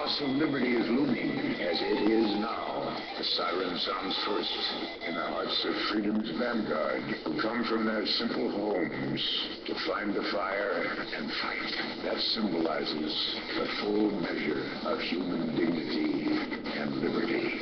loss of liberty is looming, as it is now. The siren sounds first in the hearts of freedom's vanguard, who come from their simple homes to find the fire and fight. That symbolizes the full measure of human dignity and liberty.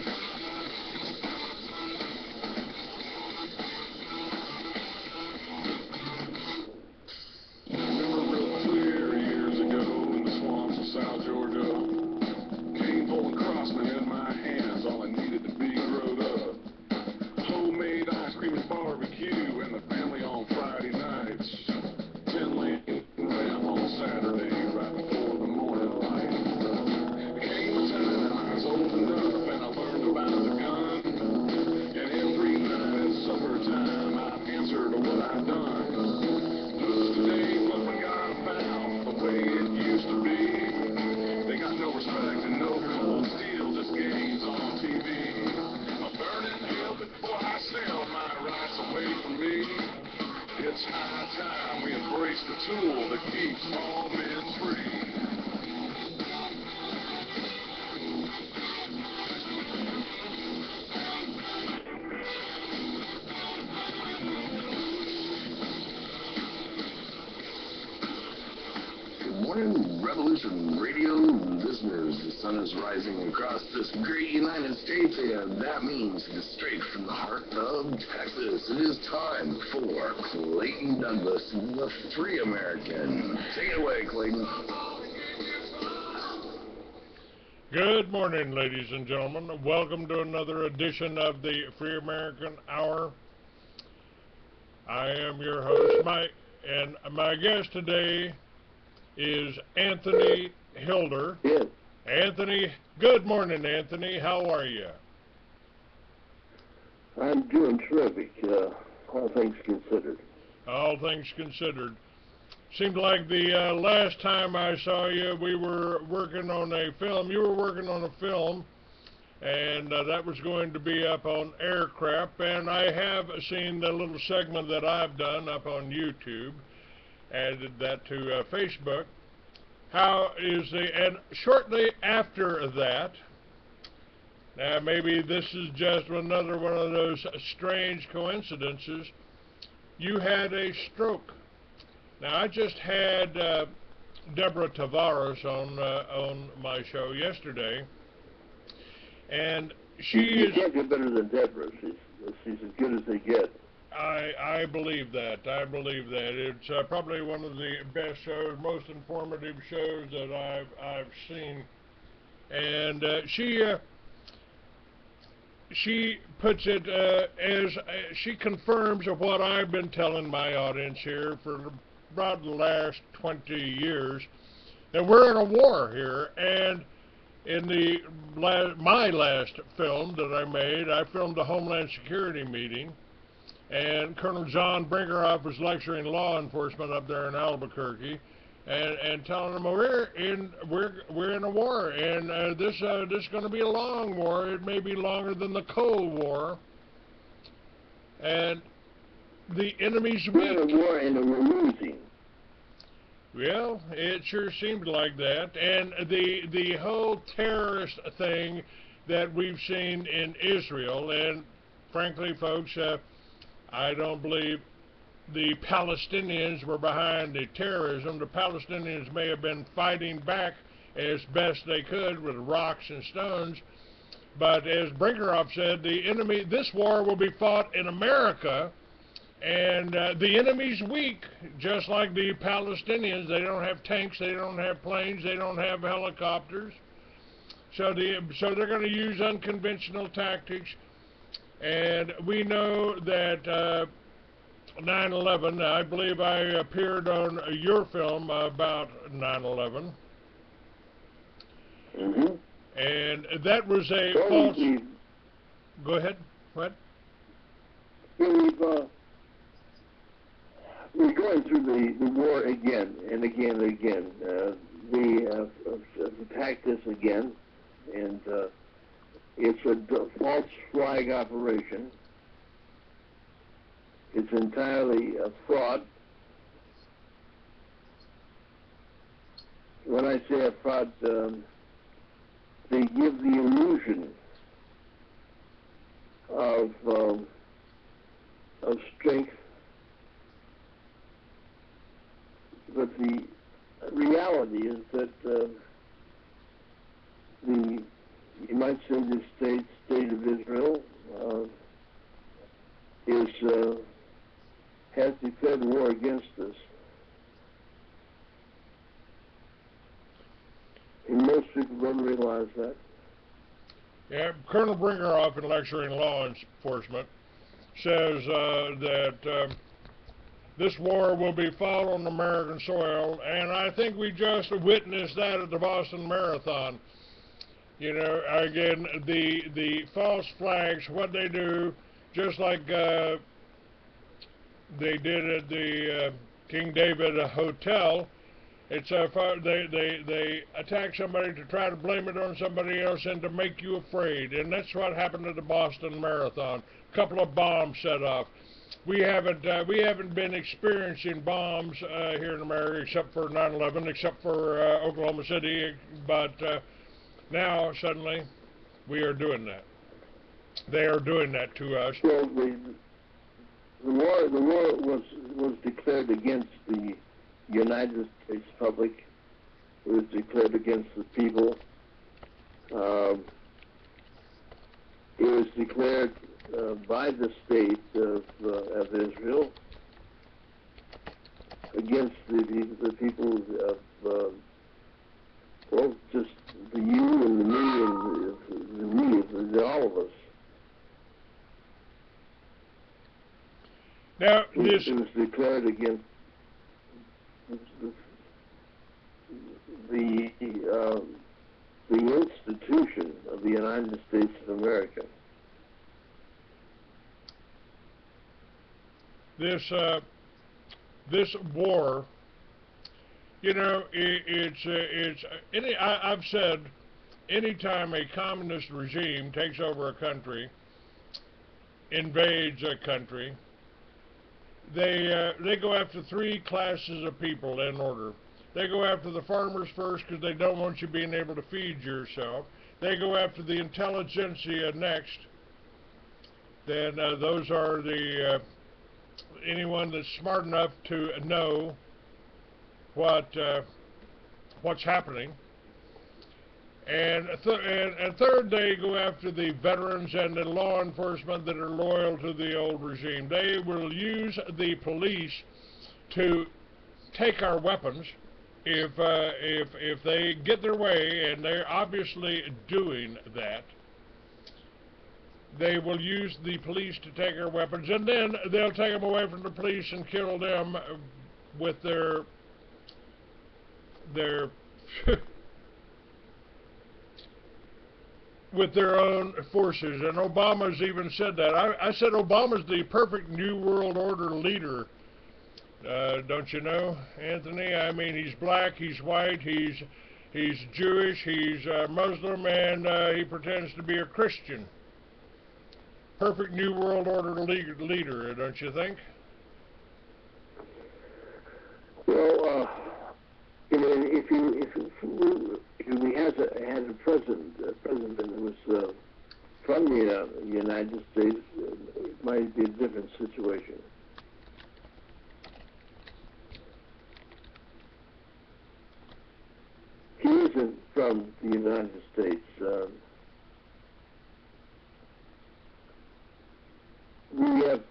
Revolution Radio listeners, the sun is rising across this great United States, and that means straight from the heart of Texas. It is time for Clayton Douglas, the Free American. Take it away, Clayton. Good morning, ladies and gentlemen. Welcome to another edition of the Free American Hour. I am your host, my guest today is Anthony Hilder. Yes. Anthony, good morning, Anthony. How are you? I'm doing terrific, all things considered. All things considered. Seemed like the last time I saw you, we were working on a film. You were working on a film, and that was going to be up on aircraft, and I have seen the little segment that I've done up on YouTube. Added that to Facebook. And shortly after that, now maybe this is just another one of those strange coincidences, you had a stroke. Now, I just had Deborah Tavares on my show yesterday, and You can't get better than Deborah. She's as good as they get. I believe that. I believe that. It's probably one of the best shows, most informative shows that I've seen. And she puts it as she confirms of what I've been telling my audience here for about the last 20 years, that we're in a war here. And in my last film that I made, I filmed a Homeland Security meeting. And Colonel John Brinkerhoff was lecturing law enforcement up there in Albuquerque, and telling them we're in a war, and this is going to be a long war. It may be longer than the Cold War, and the enemy's weak. We're in a war and we're losing. Well, it sure seemed like that, and the whole terrorist thing that we've seen in Israel, and frankly, folks. I don't believe the Palestinians were behind the terrorism. The Palestinians may have been fighting back as best they could with rocks and stones. But as Brinkerhoff said, the enemy, this war will be fought in America, and the enemy's weak, just like the Palestinians. They don't have tanks, they don't have planes, they don't have helicopters. So they're going to use unconventional tactics. And we know that 9/11, I believe I appeared on your film about 9/11. Mm-hmm. And that was a false... Go ahead. What? We're going through the war again and again and again. We have attacked this again, and it's a false flag operation. It's entirely a fraud. When I say a fraud, they give the illusion of strength, but the reality is that you might say the state of Israel has declared war against us. And most people don't realize that. Yeah, Colonel Bringeroff, in lecturing law enforcement, says that this war will be fought on American soil, and I think we just witnessed that at the Boston Marathon. You know, again, the false flags, what they do, just like they did at the King David Hotel. It's they attack somebody to try to blame it on somebody else and to make you afraid, and that's what happened at the Boston Marathon. A couple of bombs set off. We haven't been experiencing bombs here in America except for 9/11, except for Oklahoma City, but now suddenly we are doing that. They are doing that to us. Well, the war was declared against the United States public. It was declared against the people. It was declared by the state of Israel against the people of well, just the you and the me and all of us. Now, it was declared against the institution of the United States of America. This war, you know, I've said, anytime a communist regime takes over a country, invades a country, they go after three classes of people in order. They go after the farmers first because they don't want you being able to feed yourself. They go after the intelligentsia next. Then those are the anyone that's smart enough to know what's happening. And third, they go after the veterans and the law enforcement that are loyal to the old regime. They will use the police to take our weapons if they get their way, and they're obviously doing that. They will use the police to take our weapons, and then they'll take them away from the police and kill them with their with their own forces. And Obama's even said that. I said Obama's the perfect New World Order leader. Don't you know, Anthony? I mean, he's black, he's white, he's Jewish, he's Muslim, and he pretends to be a Christian. Perfect New World Order leader, don't you think? Well, you know, if we had a president that was from the United States, it might be a different situation. He isn't from the United States. We have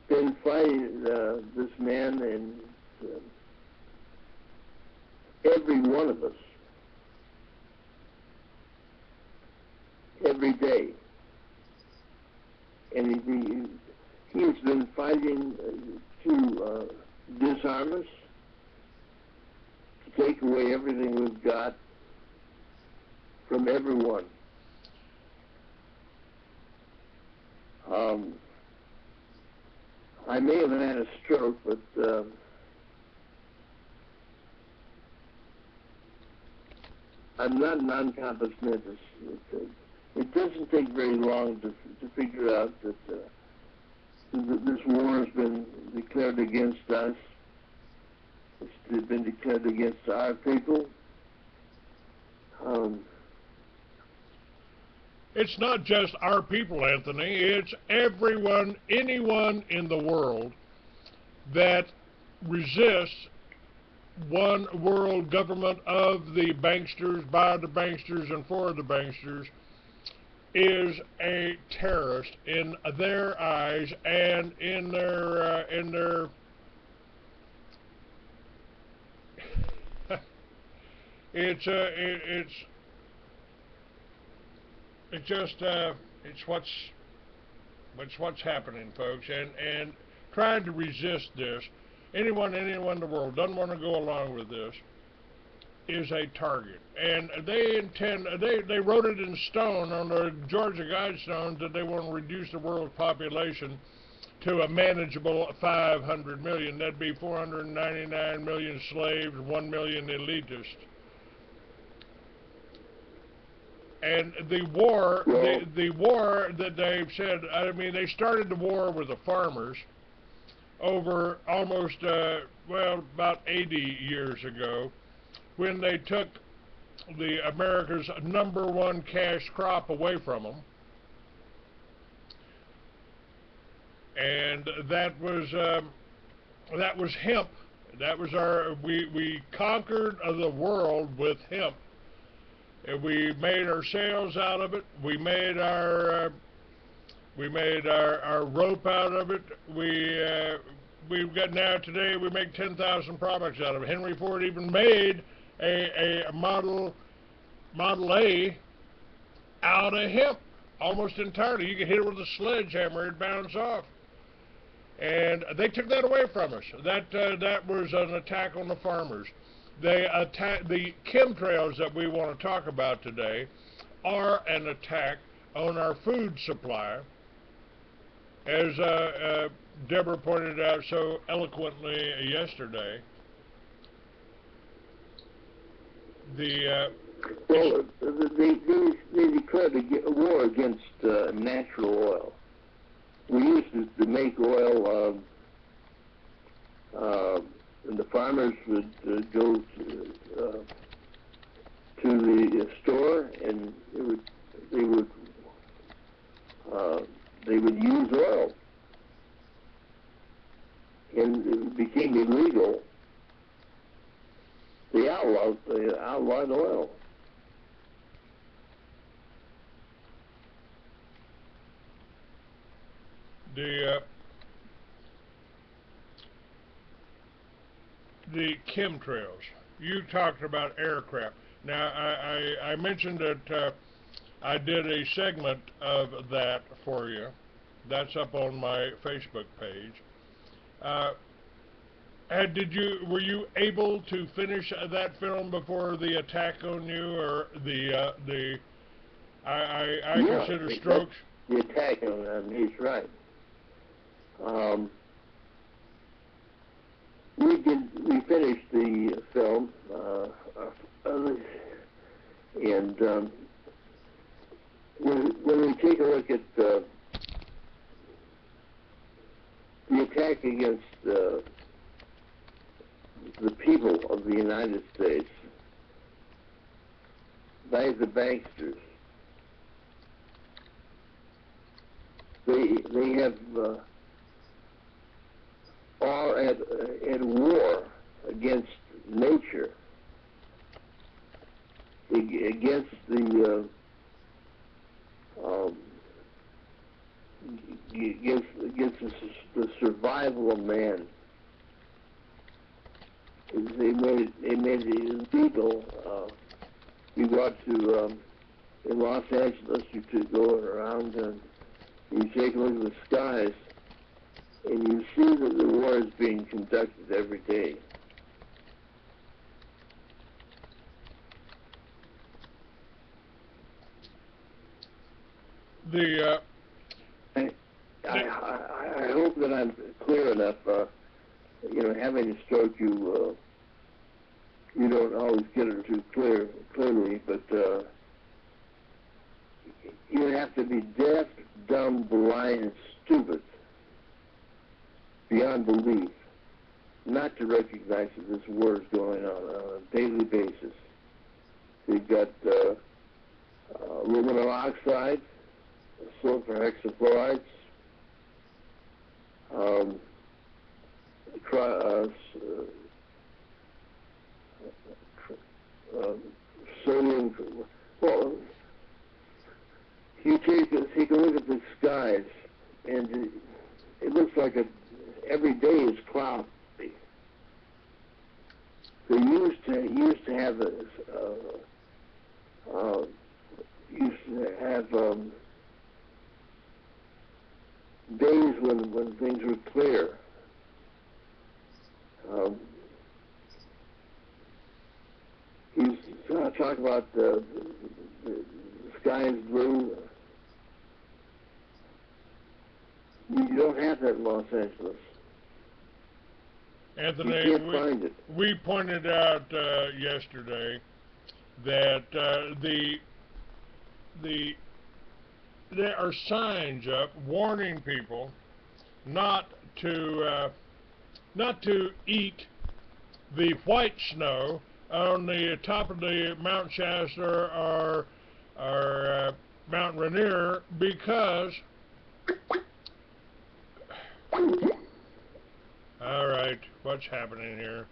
been fighting this man, and every one of us, every day. And he has been fighting to disarm us, to take away everything we've got from everyone. I may have had a stroke, but I'm not non-compass mentis. It doesn't take very long to figure out that this war has been declared against us. It's been declared against our people. It's not just our people, Anthony. It's everyone, anyone in the world that resists one world government of the banksters, by the banksters, and for the banksters is a terrorist in their eyes and in their it's what's happening, folks, and trying to resist this. Anyone in the world doesn't want to go along with this is a target, and they wrote it in stone on the Georgia Guidestones that they want to reduce the world's population to a manageable 500 million. That'd be 499 million slaves, 1 million elitists. And the war that they've said, I mean, they started the war with the farmers over almost, about 80 years ago, when they took the America's #1 cash crop away from them. And that was hemp. That was we conquered the world with hemp. And we made our sails out of it. We made our rope out of it. We've got now today we make 10,000 products out of it. Henry Ford even made a Model A out of hemp almost entirely. You could hit it with a sledgehammer, it'd bounce off. And they took that away from us. That was an attack on the farmers. They attack the chemtrails that we want to talk about today are an attack on our food supply, as Deborah pointed out so eloquently yesterday. Well, they declared a war against natural oil. We used to make oil. And the farmers would go to the store, and they would use oil, and it became illegal. They outlawed oil. The chemtrails. You talked about aircraft. Now, I mentioned that I did a segment of that for you. That's up on my Facebook page. Were you able to finish that film before the attack on you, or I consider strokes? The attack on me is right. We finished the film, and when we take a look at the attack against the people of the United States by the banksters, they have are at war against nature, against the survival of man. They made it illegal. You go out to in Los Angeles, you could go around and you take a look at the skies, and you see that the war is being conducted every day. I hope that I'm clear enough. Having a stroke, you don't always get it too clearly, but you have to be deaf, dumb, blind, and stupid beyond belief not to recognize that this war is going on a daily basis. We've got aluminum oxide, sulfur hexafluorides, sodium. Well, you take a look at the skies, and it looks like every day is cloudy. They used to have days when things were clear. He's talking about the sky is blue. You don't have that in Los Angeles. Anthony, we pointed out yesterday that there are signs up warning people not to eat the white snow on the top of the Mount Shasta or Mount Rainier because. All right, what's happening here?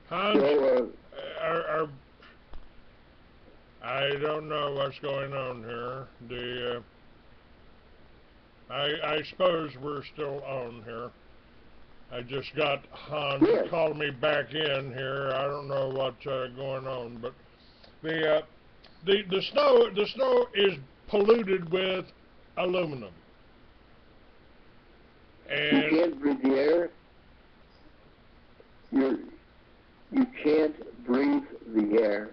Hans, I don't know what's going on here. I suppose we're still on here. I just got Hans calling me back in here. I don't know what's going on, but the snow is polluted with aluminum. And you can't breathe the air. You can't breathe the air.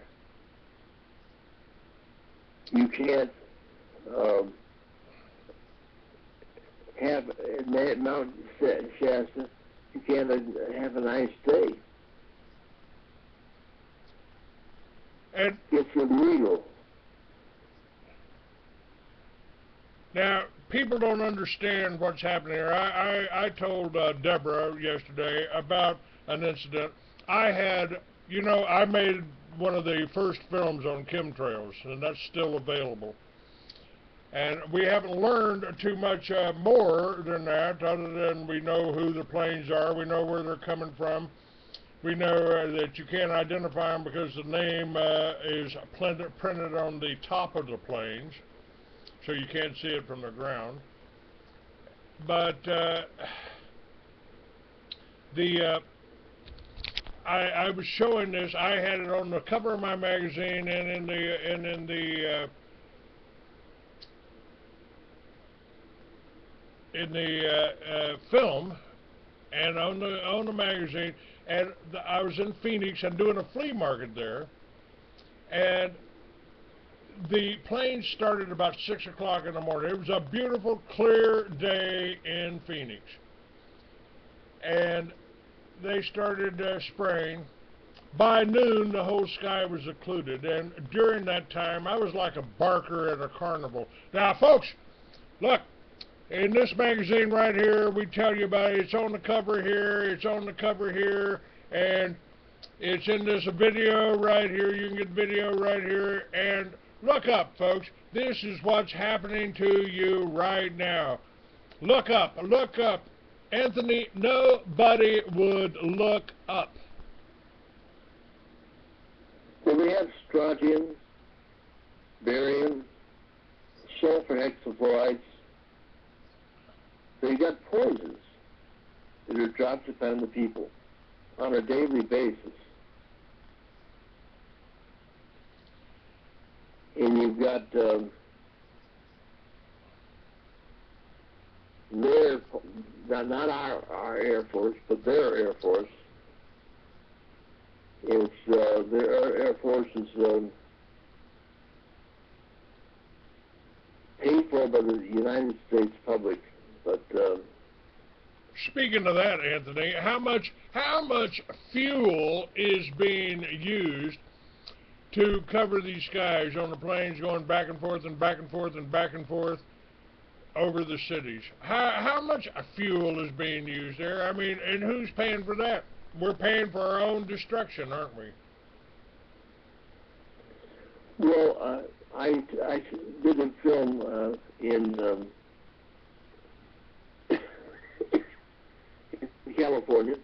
You can't have at Mount Shasta. You can't have a nice day. And it's illegal. Now, people don't understand what's happening here. I told Deborah yesterday about an incident. I made one of the first films on chemtrails, and that's still available. And we haven't learned too much more than that, other than we know who the planes are, we know where they're coming from. We know that you can't identify them because the name is printed on the top of the planes, so you can't see it from the ground. But I was showing this. I had it on the cover of my magazine and in the film and on the magazine. And I was in Phoenix and doing a flea market there, and the plane started about 6 o'clock in the morning. It was a beautiful, clear day in Phoenix. And they started spraying. By noon, the whole sky was occluded. And during that time, I was like a barker at a carnival. Now, folks, look, in this magazine right here, we tell you about it. It's on the cover here. It's on the cover here. And it's in this video right here. You can get video right here. And look up, folks. This is what's happening to you right now. Look up. Look up. Anthony, nobody would look up. Well, we have strontium, barium, sulfur hexafluorides. They got poisons that are dropped upon the people on a daily basis. And you've got their, not our Air Force, but their Air Force. It's their Air Force is paid for by the United States public. But speaking of that, Anthony, how much fuel is being used to cover these skies on the planes going back and forth and back and forth and back and forth over the cities? How much fuel is being used there? I mean, and who's paying for that? we're paying for our own destruction, aren't we? Well, I did a film in California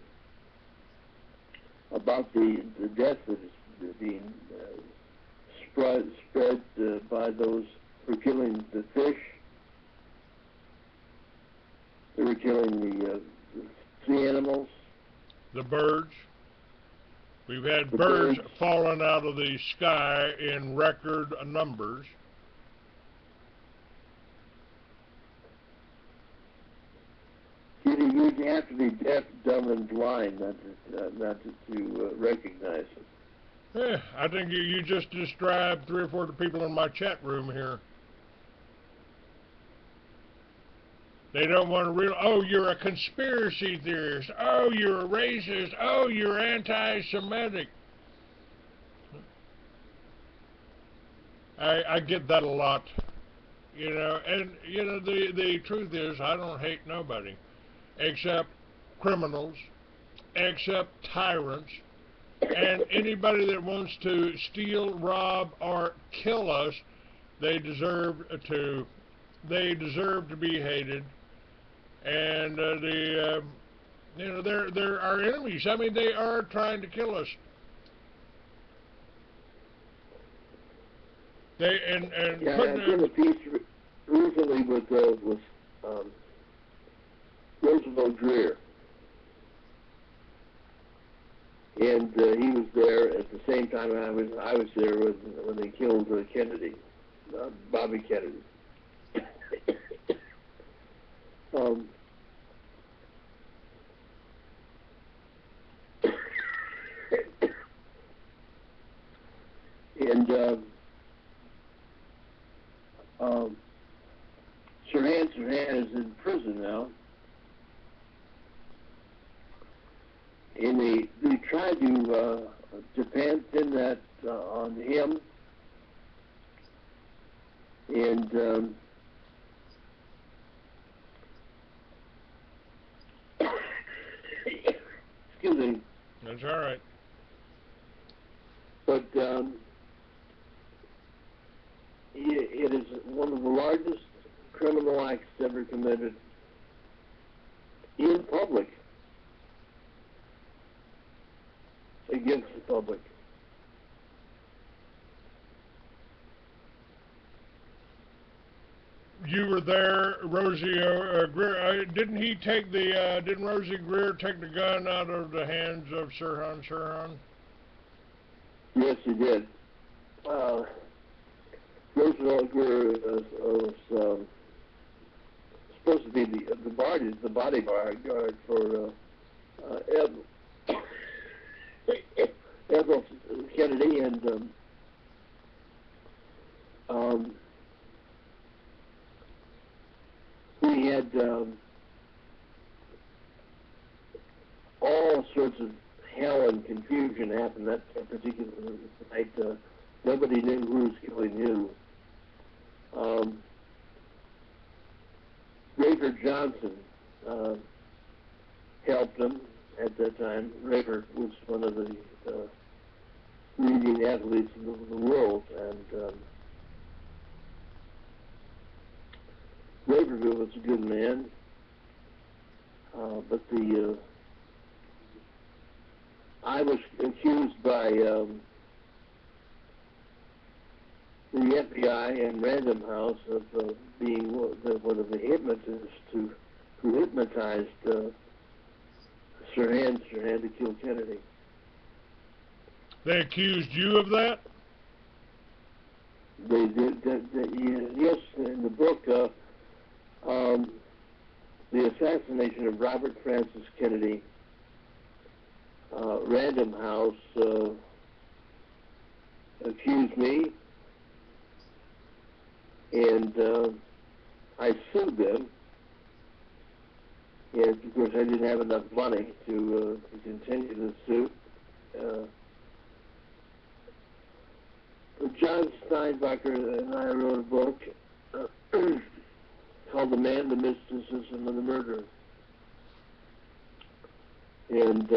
about the death that is being spread by those who are killing the fish. They were killing the sea animals. The birds. We've had The birds birds. falling out of the sky in record numbers. You have to be deaf, dumb, and blind not to recognize it. I think you just described 3 or 4 of the people in my chat room here. They don't want to realize, oh, you're a conspiracy theorist. Oh, you're a racist. Oh, you're anti-Semitic. I get that a lot. You know, and, you know, the truth is, I don't hate nobody except criminals, except tyrants, and anybody that wants to steal, rob, or kill us, they deserve to be hated. And you know, they're our enemies. I mean, they are trying to kill us. Yeah, I did a piece recently with Roosevelt Greer, and he was there at the same time I was there when they killed Kennedy, Bobby Kennedy. And Sirhan Sirhan is in prison now, and they tried to pin that on him, and excuse me. That's all right. But it is one of the largest criminal acts ever committed in public against the public. You were there, Rosie Greer. Didn't he take the? Didn't Rosie Greer take the gun out of the hands of Sirhan Sirhan? Yes, he did. Roosevelt Greer was supposed to be the bodyguard for Edward Kennedy, and we had all sorts of hell and confusion happen that particular night. Nobody knew who was killing who. Rafer Johnson helped him at that time. Rafer was one of the leading athletes in the world, and Rafer was a good man, but I was accused by the FBI and Random House of being one of the hypnotists who hypnotized Sirhan to kill Kennedy. They accused you of that? They did. Yes, in the book, The Assassination of Robert Francis Kennedy, Random House accused me, and I sued them, and of course I didn't have enough money to continue the suit. John Steinbacher and I wrote a book called The Man, the Mysticism, and the Murder. And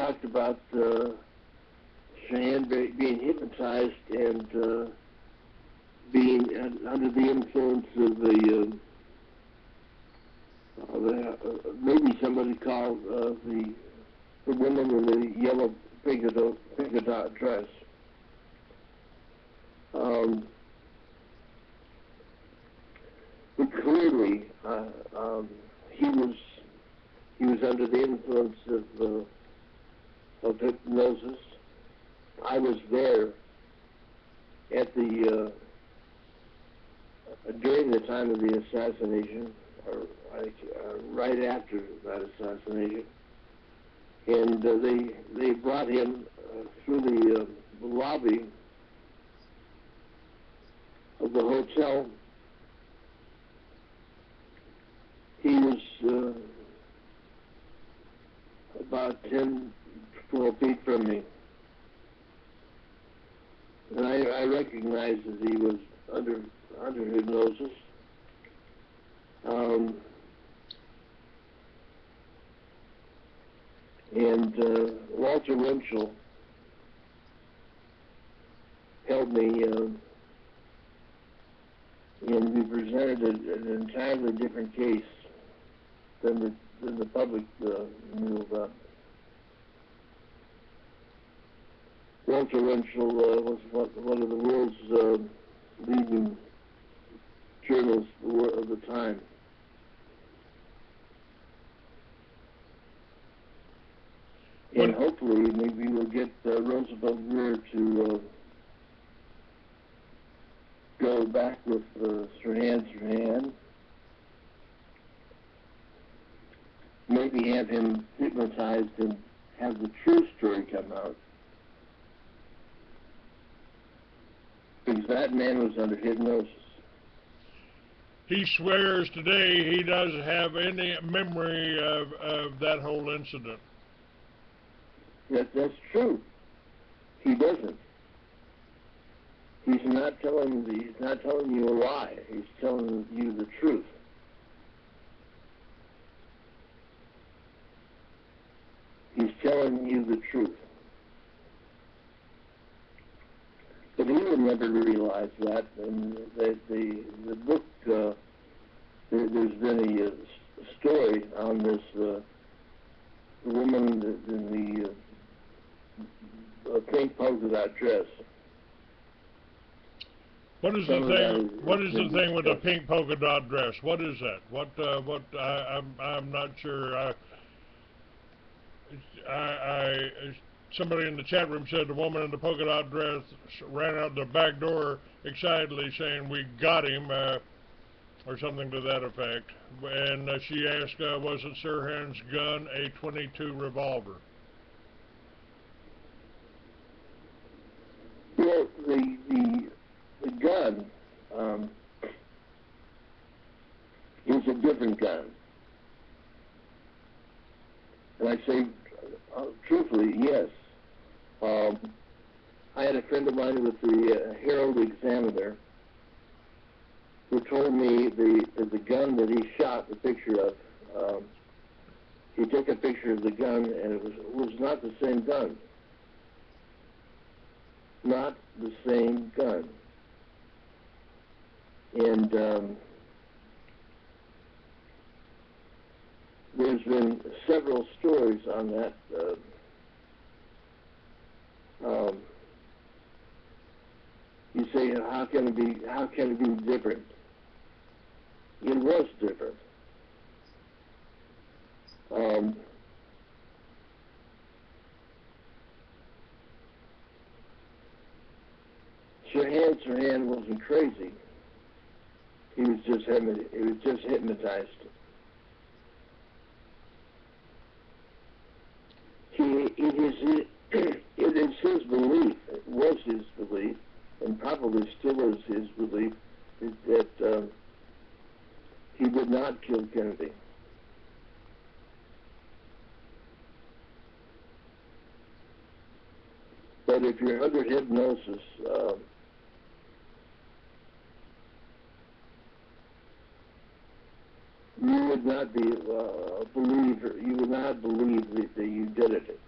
talked about Sirhan being hypnotized and being under the influence of maybe somebody called the woman in the yellow polka dot dress. But clearly, he was under the influence of hypnosis. I was there at the during the time of the assassination, or right after that assassination, and they brought him through the lobby of the hotel. He was about 10, 12 feet from me. And I recognized that he was under hypnosis. And Walter Winchell held me, and we presented an entirely different case than the public knew about. Walter Winchell was one of the world's leading journalists of the time. And hopefully, maybe we'll get Roosevelt Greer to go back with Sirhan Sirhan. Maybe have him hypnotized and have the true story come out. Because that man was under hypnosis. He swears today he doesn't have any memory of that whole incident. That's true. He doesn't. He's not telling you a lie. He's telling you the truth. He's telling you the truth. But he would never realize that. And the book, there's been a story on this woman in the pink polka dot dress. What is the thing? What is the thing with the pink polka dot dress? What is that? I'm not sure. Somebody in the chat room said the woman in the polka dot dress ran out the back door excitedly saying, "We got him," or something to that effect. And she asked, was it Sirhan's gun a .22 revolver? Well, the gun is a different gun. And I say, truthfully, yes. I had a friend of mine with the Herald Examiner who told me the gun that he shot the picture of, he took a picture of the gun and it was not the same gun. Not the same gun. And there's been several stories on that. You say, how can it be different? It was different. Sirhan Sirhan wasn't crazy. He was just hypnotized. It is his belief, it was his belief, and probably still is his belief, that he did not kill Kennedy. But if you're under hypnosis, you would not be you would not believe that you did it.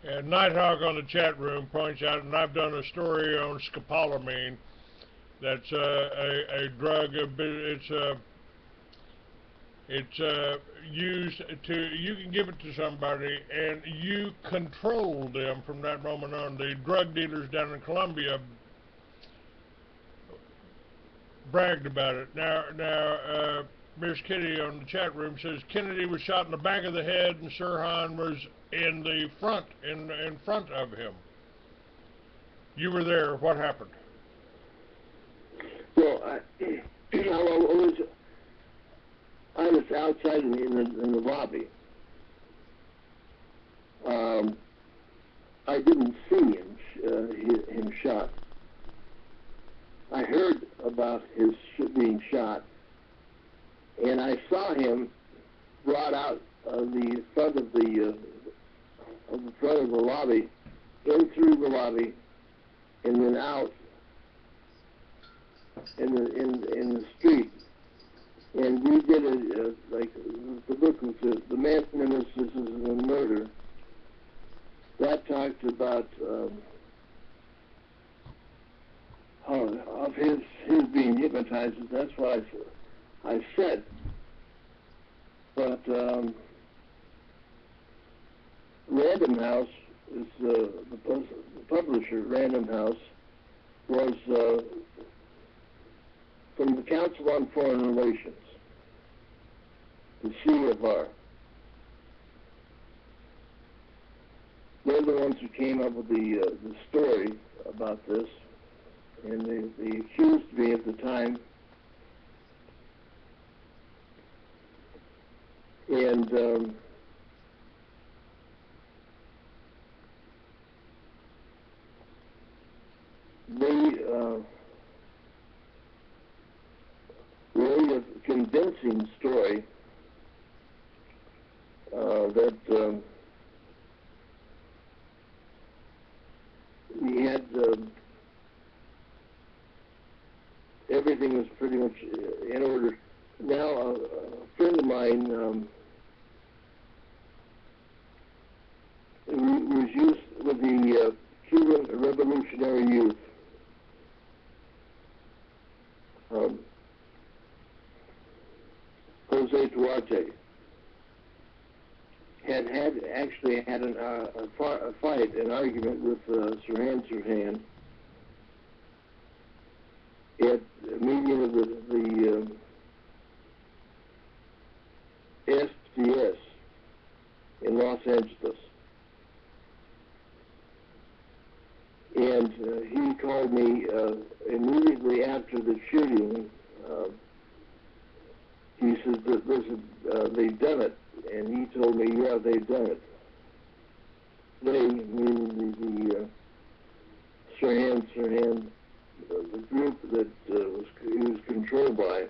And Nighthawk on the chat room points out, and I've done a story on scopolamine. That's a drug. It's used to. You can give it to somebody, and you control them from that moment on. The drug dealers down in Colombia bragged about it. Now, Miss Kitty on the chat room says Kennedy was shot in the back of the head, and Sirhan was in the front, in front of him. You were there. What happened? Well, I was outside in the lobby. I didn't see him shot. I heard about his being shot, and I saw him brought out of the front of the lobby, in through the lobby, and then out in the street. And we did like the book was the Man Nemesis is a Murder. That talked about of his being hypnotized. That's what I said. But Random House is the publisher. Random House was from the Council on Foreign Relations, the CFR. They're the ones who came up with the story about this, and they accused me at the time. And really a convincing story that we had everything was pretty much in order. Now, a friend of mine was used with the Cuban Revolutionary Youth. Jose Duarte actually had a fight, an argument with Sirhan Sirhan at a meeting of the SDS in Los Angeles. And he called me immediately after the shooting. He said that they've done it, and he told me, yeah, they've done it. They, meaning the Sirhan, the group that he was controlled by,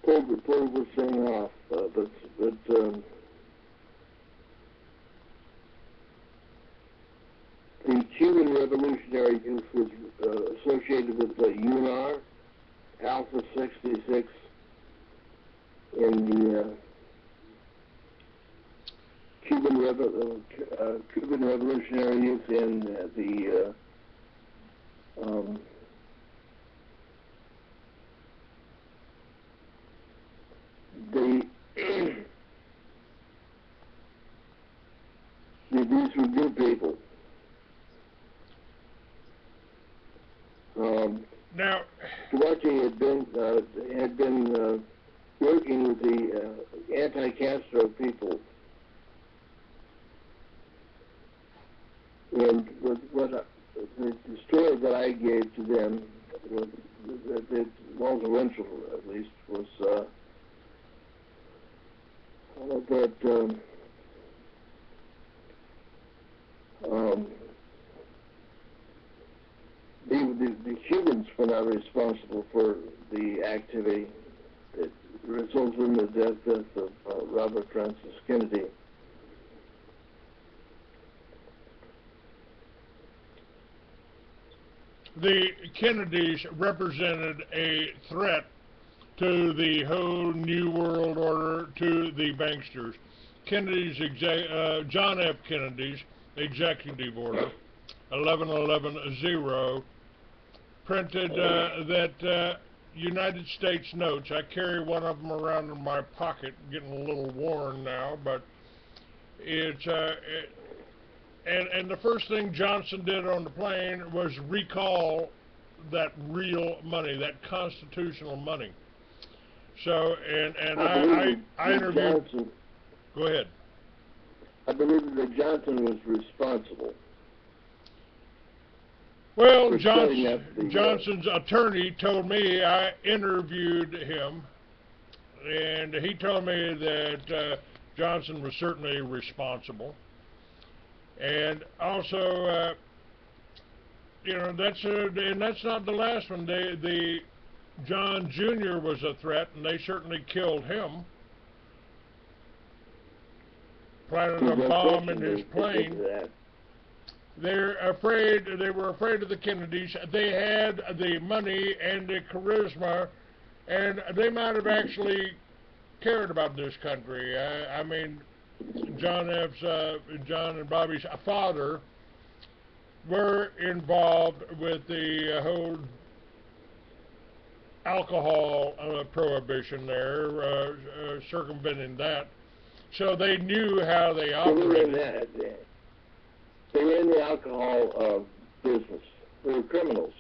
pulled this thing off. But the Cuban Revolutionary Youth was associated with UNR, Alpha 66, in the Cuban Revolutionary Youth, and the these were good people. Now, Duarte had been working with the anti-Castro people, and the story that I gave to them, that Walter at least, was that the Cubans were not responsible for the activity that resulted in the death of Robert Francis Kennedy. The Kennedys represented a threat to the whole New World Order, to the banksters. John F. Kennedy's executive order, 11-11-0, printed that United States notes. I carry one of them around in my pocket, getting a little worn now, but it's and the first thing Johnson did on the plane was recall that real money, that constitutional money. So, and I interviewed. Johnson, go ahead. I believe that Johnson was responsible. Well, Johnson's attorney told me, I interviewed him, and he told me that Johnson was certainly responsible. And also, and that's not the last one. The John Jr. was a threat, and they certainly killed him. Planted a bomb in his plane. They were afraid of the Kennedys. They had the money and the charisma, and they might have actually cared about this country. I mean, John and Bobby's father were involved with the whole alcohol prohibition there, circumventing that. So they knew how they operated. They were in the alcohol business. They were criminals.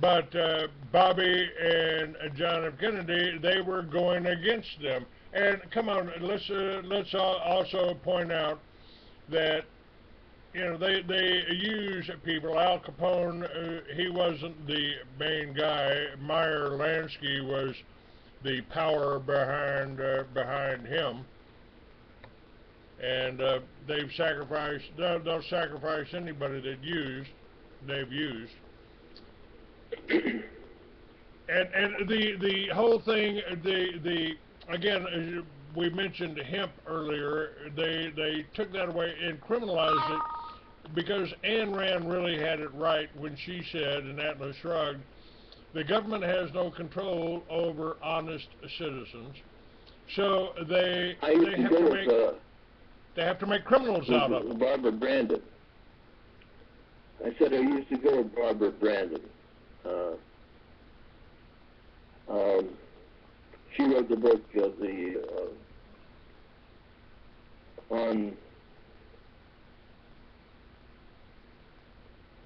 But Bobby and John F. Kennedy, they were going against them. And come on, let's also point out that they use people. Al Capone, he wasn't the main guy. Meyer Lansky was the power behind him. And they've sacrificed. They'll sacrifice anybody they've used. And the whole thing, again, we mentioned hemp earlier. They took that away and criminalized it because Ayn Rand really had it right when she said, and Atlas shrugged, the government has no control over honest citizens, so they have to make criminals out of them. Barbara Brandon. I said I used to go with Barbara Brandon. She wrote the book on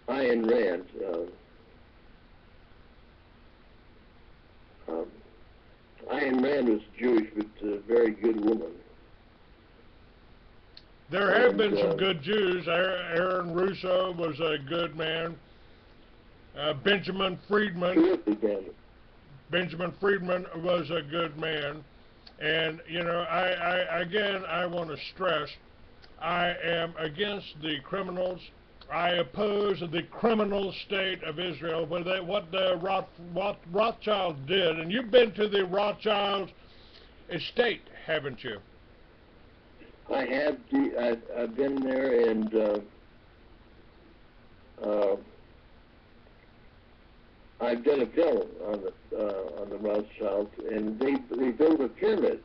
Ayn Rand. Ayn Rand was Jewish, but a very good woman. There have been some good Jews. Aaron Russo was a good man. Benjamin Friedman. Benjamin Friedman was a good man. And, I want to stress, I am against the criminals. I oppose the criminal state of Israel. What the Rothschilds did, and you've been to the Rothschilds estate, haven't you? I have. I've been there, and I've done a film on the Rothschilds, and they built a pyramid,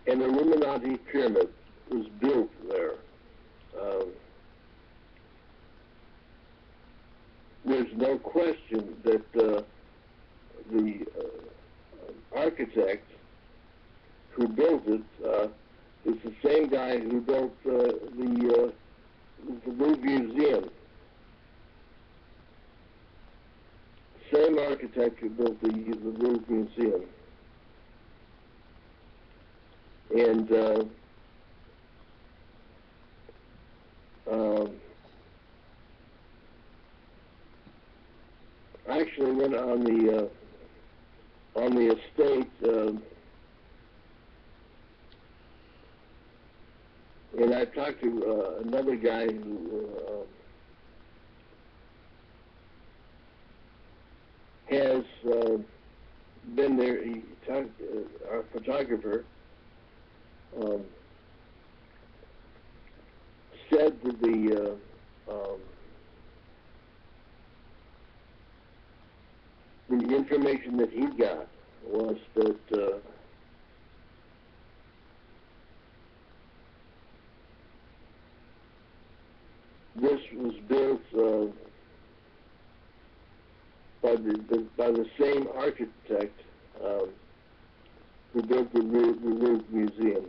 and the Illuminati pyramid was built there. There's no question that the architect who built it is the same guy who built the Louvre Museum. Same architect who built the Louvre Museum. And I actually went on the estate, and I talked to another guy who has been there. He talked, our photographer said that the the information that he got was that this was built by the same architect who built the Louvre Museum,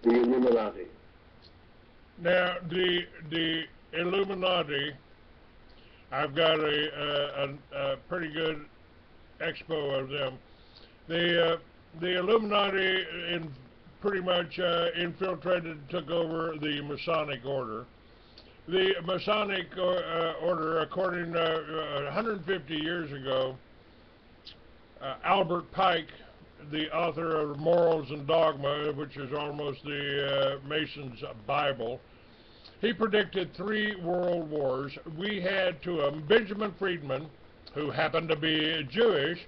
the Illuminati. Now, the Illuminati, I've got a pretty good expo of them. The Illuminati pretty much infiltrated, took over the Masonic order. The Masonic order, according to 150 years ago, Albert Pike, the author of Morals and Dogma, which is almost the Masons' Bible, he predicted 3 world wars. We had Benjamin Friedman, who happened to be Jewish,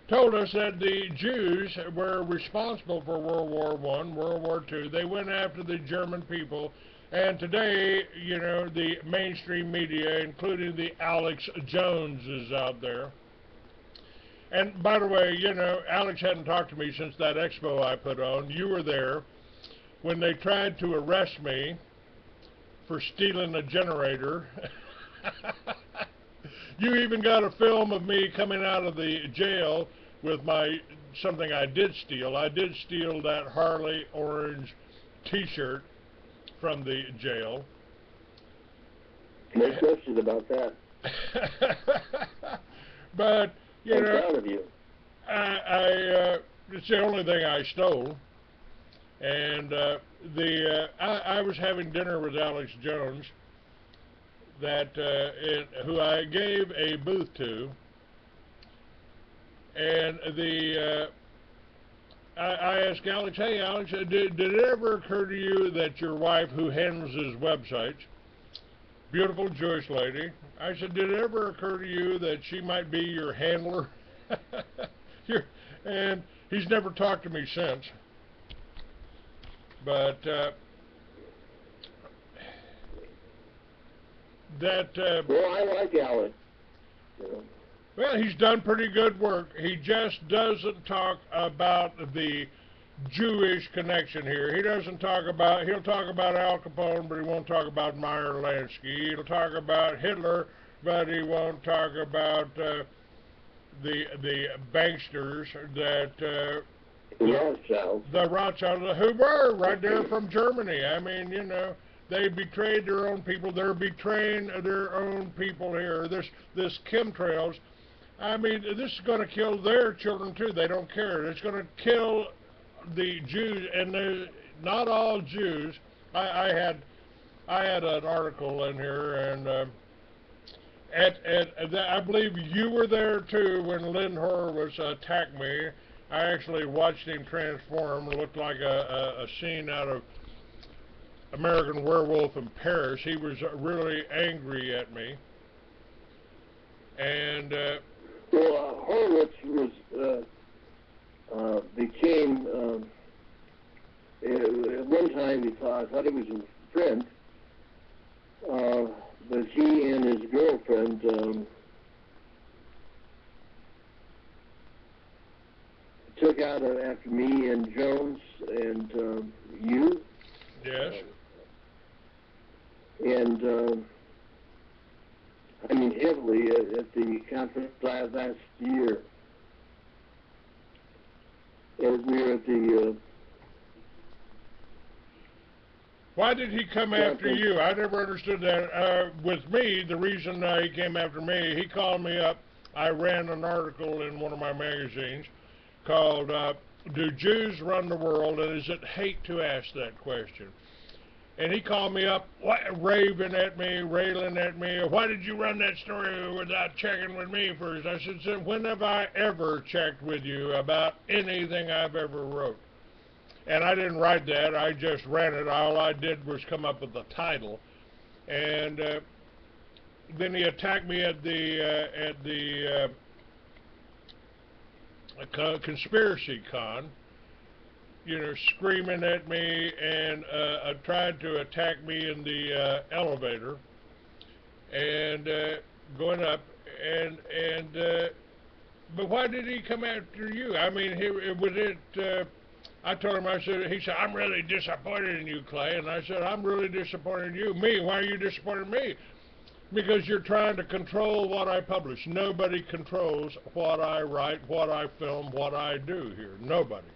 told us that the Jews were responsible for World War I, World War II. They went after the German people. And today, you know, the mainstream media, including the Alex Jones, is out there. And by the way, you know, Alex hadn't talked to me since that expo I put on. You were there when they tried to arrest me for stealing a generator. You even got a film of me coming out of the jail with something I did steal. I did steal that Harley orange t-shirt from the jail. No question about that. But, you I'm know, proud of you. it's the only thing I stole. And I was having dinner with Alex Jones, who I gave a booth to, and I asked Alex, hey Alex, did it ever occur to you that your wife, who handles his websites, beautiful Jewish lady, I said, did it ever occur to you that she might be your handler? And he's never talked to me since. But well, I like Alex. You know. Well, he's done pretty good work. He just doesn't talk about the Jewish connection here. He'll talk about Al Capone, but he won't talk about Meyer Lansky. He'll talk about Hitler, but he won't talk about the banksters that the Rothschilds, who were right there from Germany. I mean, you know, they betrayed their own people. They're betraying their own people here. This chemtrails. I mean, this is going to kill their children too. They don't care. It's going to kill the Jews, and not all Jews. I had an article in here, and I believe you were there too when Lynn Horowitz attacked me. I actually watched him transform. It looked like a scene out of American Werewolf in Paris. He was really angry at me, and well, Horowitz became at one time I thought he was a friend, but he and his girlfriend took out after me and Jones and you. yes. And I mean heavily at the conference last year. And we were at the Why did he come after you? I never understood that. With me, the reason he came after me, he called me up. I ran an article in one of my magazines called Do Jews Run the World? And is it hate to ask that question? And he called me up, raving at me, railing at me. Why did you run that story without checking with me first? I said, when have I ever checked with you about anything I've ever wrote? And I didn't write that. I just ran it. All I did was come up with the title. And then he attacked me at the conspiracy con. You know, screaming at me and tried to attack me in the elevator. And going up, and but why did he come after you? I mean, was it? I told him, I said, he said, I'm really disappointed in you, Clay. And I said, I'm really disappointed in you. Me? Why are you disappointed in me? Because you're trying to control what I publish. Nobody controls what I write, what I film, what I do here. Nobody.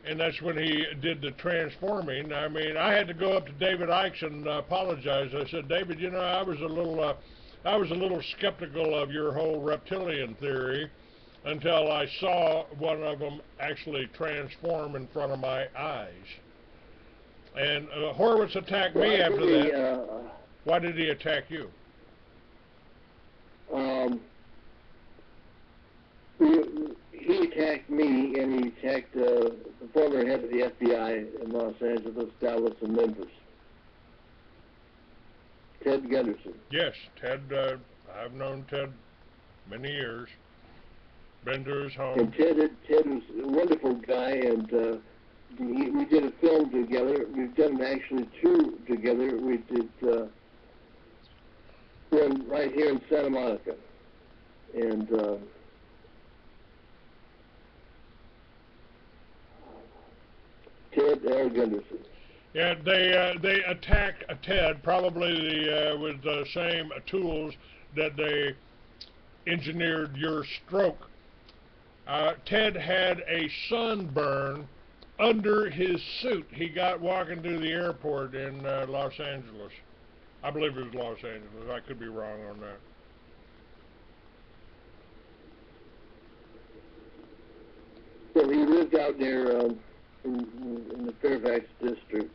And that's when he did the transforming. I mean, I had to go up to David Icke and apologize. I said, David, you know, I was a little skeptical of your whole reptilian theory until I saw one of them actually transform in front of my eyes. And Horowitz attacked me after that. Why did he attack you? He attacked me, and he attacked the former head of the FBI in Los Angeles, Dallas, and Memphis, Ted Gunderson. Yes, Ted. I've known Ted many years. Been to his home. And Ted was a wonderful guy, and we did a film together. We've done actually two together. We did one right here in Santa Monica, and Ted L. Gunderson. Yeah, they attack Ted probably with the same tools that they engineered your stroke. Ted had a sunburn under his suit he got walking through the airport in Los Angeles. I believe it was Los Angeles. I could be wrong on that. So he lived out there in the Fairfax district.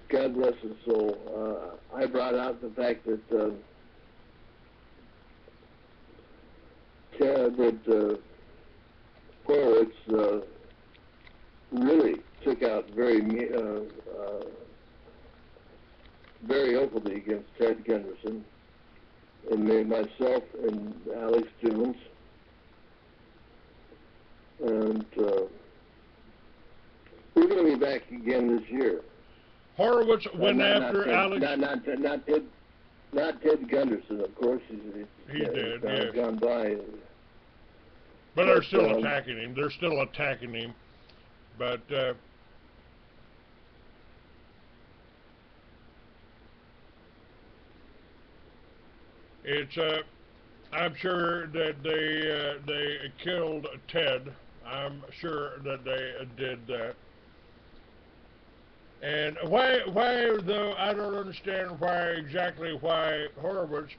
God bless his soul. I brought out the fact that Horowitz really took out very openly against Ted Gunderson, and made myself and Alex Jones, and we're going to be back again this year. Horowitz went after Alex. Not Ted Gunderson, of course. He did, yes. Gone by. But they're still attacking him. They're still attacking him. But it's I'm sure that they killed Ted. I'm sure that they did that. And why though, I don't understand exactly why Horowitz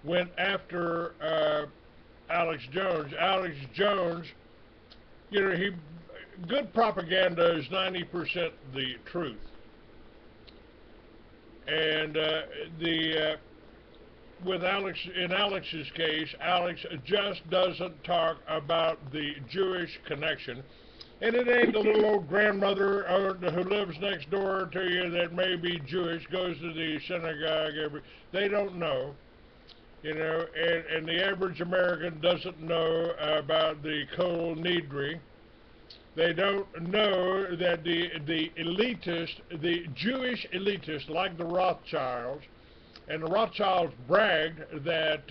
went after Alex Jones. Alex Jones, you know, good propaganda is 90% the truth. And with Alex, in Alex's case, Alex just doesn't talk about the Jewish connection. And it ain't the little old grandmother who lives next door to you that may be Jewish, goes to the synagogue they don't know, you know, and the average American doesn't know about the Kol Nidri. They don't know that the elitist, the Jewish elitists like the Rothschilds, and the Rothschilds bragged that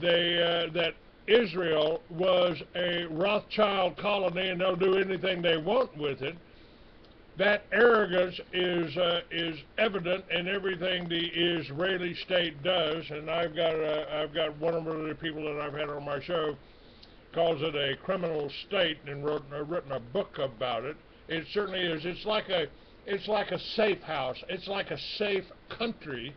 that Israel was a Rothschild colony and they'll do anything they want with it. That arrogance is evident in everything the Israeli state does, and I've got one of the people that I've had on my show calls it a criminal state and written a book about it. It certainly is. It's like a safe house. It's like a safe country.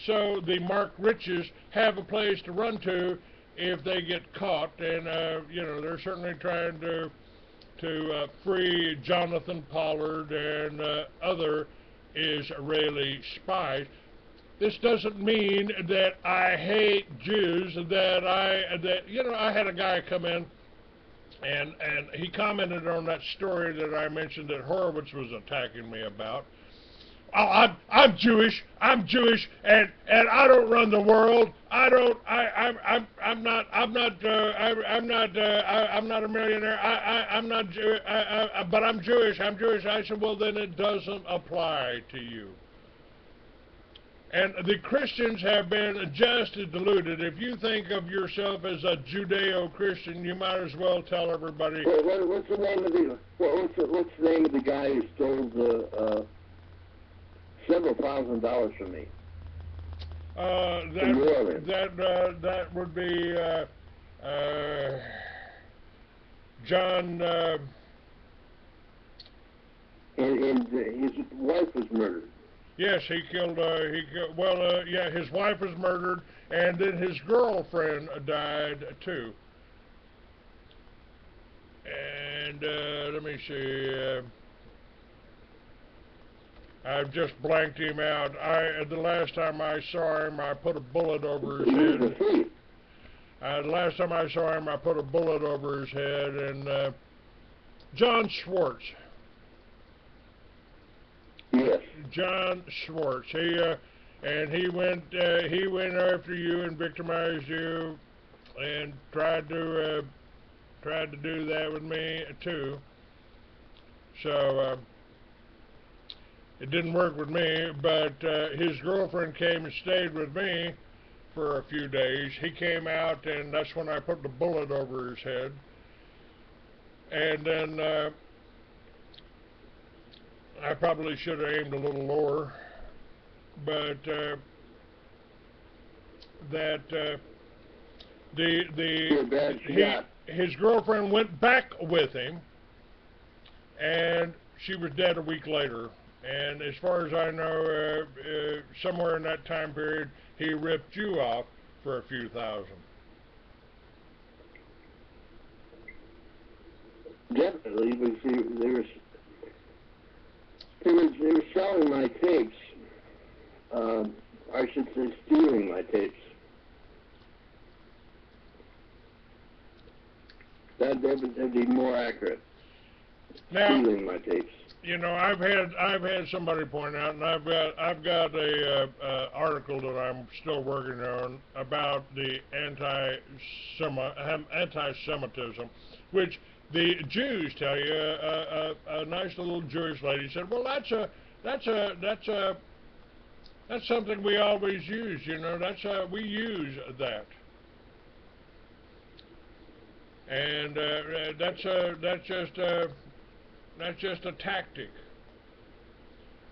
So the Mark Riches have a place to run to if they get caught, and you know, they're certainly trying to free Jonathan Pollard and other Israeli spies. This doesn't mean that I hate Jews. That you know, I had a guy come in, and he commented on that story that I mentioned that Horowitz was attacking me about. I'm Jewish, and I don't run the world. I'm not a millionaire. I'm not but I'm Jewish. I said, well, then it doesn't apply to you. And the Christians have been just as deluded. If you think of yourself as a Judeo-Christian, you might as well tell everybody. What's the name of the guy who stole the several $1,000s from me? That would be John. And his wife was murdered. Yes, he killed. Yeah, his wife was murdered, and then his girlfriend died too. And let me see. I've just blanked him out. The last time I saw him, I put a bullet over his head. The last time I saw him, I put a bullet over his head. And John Schwartz. Yes. John Schwartz. He went after you and victimized you, and tried to do that with me too. So it didn't work with me, but his girlfriend came and stayed with me for a few days. He came out, and that's when I put the bullet over his head. And then I probably should have aimed a little lower, but his girlfriend went back with him, and she was dead a week later. And as far as I know, somewhere in that time period, he ripped you off for a few thousand. Definitely, because they were selling my tapes. I should say stealing my tapes. That'd be more accurate. Now, stealing my tapes. You know, I've had somebody point out, and I've got a article that I'm still working on about the anti-Semitism, which the Jews tell you. A nice little Jewish lady said, "Well, that's something we always use. You know, we use that." And that's just a tactic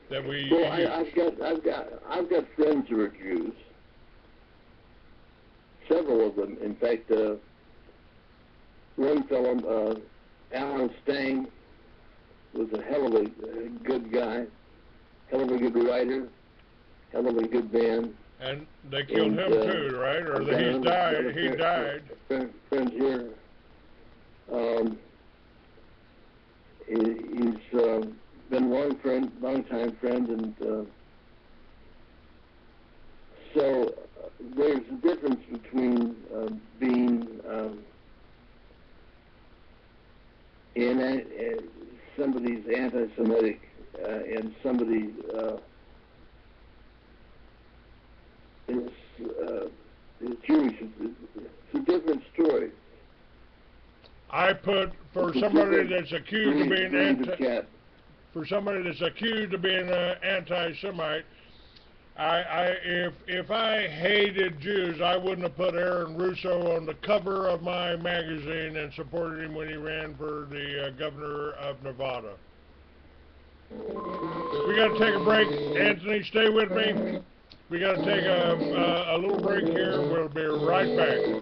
that we use. I've got friends who are Jews. Several of them. In fact, one fellow, Alan Stang, was a hell of a good guy, hell of a good writer, hell of a good man. And they killed him too, right? Or he died. He died. Friends here. He's been a long-time friend, and so there's a difference between being somebody's anti-Semitic and somebody is Jewish. It's a different story. I put for somebody that's accused of being anti-Semite. If I hated Jews, I wouldn't have put Aaron Russo on the cover of my magazine and supported him when he ran for the governor of Nevada. We got to take a break. Anthony, stay with me. We got to take a little break here. We'll be right back.